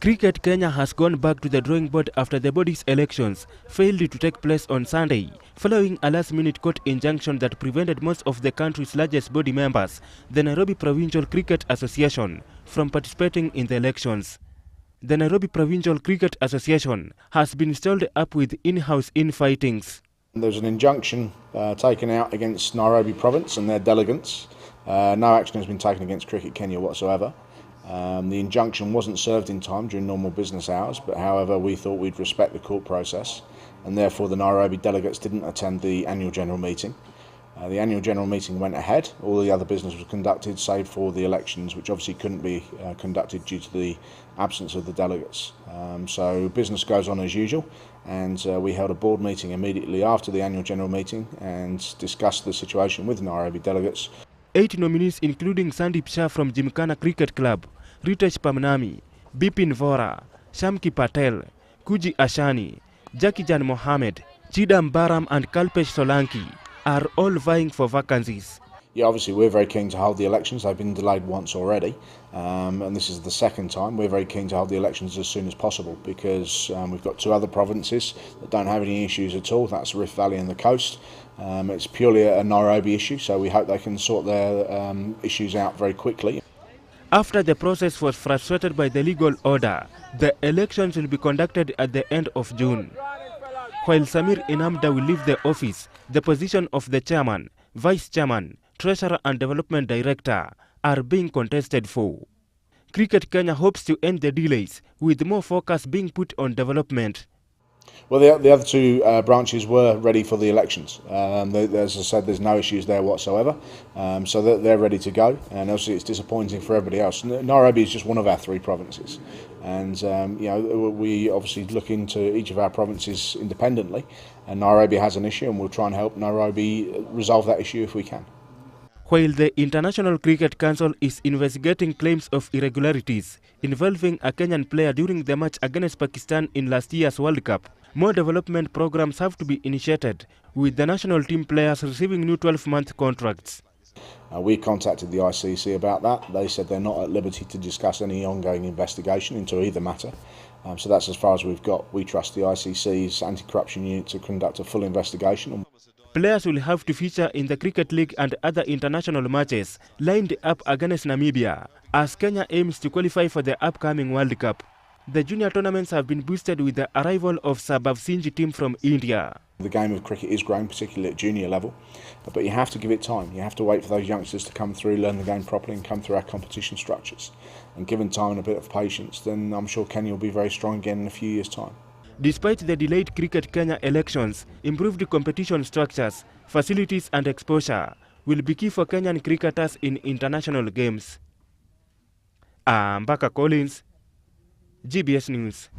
Cricket Kenya has gone back to the drawing board after the body's elections failed to take place on Sunday, following a last-minute court injunction that prevented most of the country's largest body members, the Nairobi Provincial Cricket Association, from participating in the elections. The Nairobi Provincial Cricket Association has been stalled up with in-house infightings. There's an injunction taken out against Nairobi Province and their delegates. No action has been taken against Cricket Kenya whatsoever. The injunction wasn't served in time during normal business hours, but however we thought we'd respect the court process, and therefore the Nairobi delegates didn't attend the annual general meeting. The annual general meeting went ahead. All the other business was conducted save for the elections, which obviously couldn't be conducted due to the absence of the delegates. So business goes on as usual, and we held a board meeting immediately after the annual general meeting and discussed the situation with Nairobi delegates. 8 nominees including Sandeep Shah from Gymkhana Cricket Club, Ritesh Pamnami, Bipin Vora, Shamki Patel, Kuji Ashani, Jakijan Mohammed, Chidam Baram and Kalpesh Solanki are all vying for vacancies. Yeah, obviously we're very keen to hold the elections. They've been delayed once already, and this is the second time. We're very keen to hold the elections as soon as possible because we've got 2 other provinces that don't have any issues at all. That's Rift Valley and the coast. It's purely a Nairobi issue, so we hope they can sort their issues out very quickly. After the process was frustrated by the legal order, the elections will be conducted at the end of June. While Samir Inamda will leave the office, the position of the chairman, vice chairman, treasurer and development director are being contested for. Cricket Kenya hopes to end the delays with more focus being put on development. Well, the other 2 branches were ready for the elections. As I said, there's no issues there whatsoever, so they're ready to go. And obviously, it's disappointing for everybody else. Nairobi is just one of our 3 provinces, and you know, we obviously look into each of our provinces independently. And Nairobi has an issue, and we'll try and help Nairobi resolve that issue if we can. While the International Cricket Council is investigating claims of irregularities involving a Kenyan player during the match against Pakistan in last year's World Cup, more development programs have to be initiated, with the national team players receiving new 12-month contracts. We contacted the ICC about that. They said they're not at liberty to discuss any ongoing investigation into either matter. So that's as far as we've got. We trust the ICC's anti-corruption unit to conduct a full investigation. Players will have to feature in the Cricket League and other international matches lined up against Namibia, as Kenya aims to qualify for the upcoming World Cup. The junior tournaments have been boosted with the arrival of Sabaf Sinji team from India. The game of cricket is growing, particularly at junior level, but you have to give it time. You have to wait for those youngsters to come through, learn the game properly and come through our competition structures. And given time and a bit of patience, then I'm sure Kenya will be very strong again in a few years' time. Despite the delayed Cricket Kenya elections, improved competition structures, facilities and exposure will be key for Kenyan cricketers in international games. Mbaka Collins, GBS News.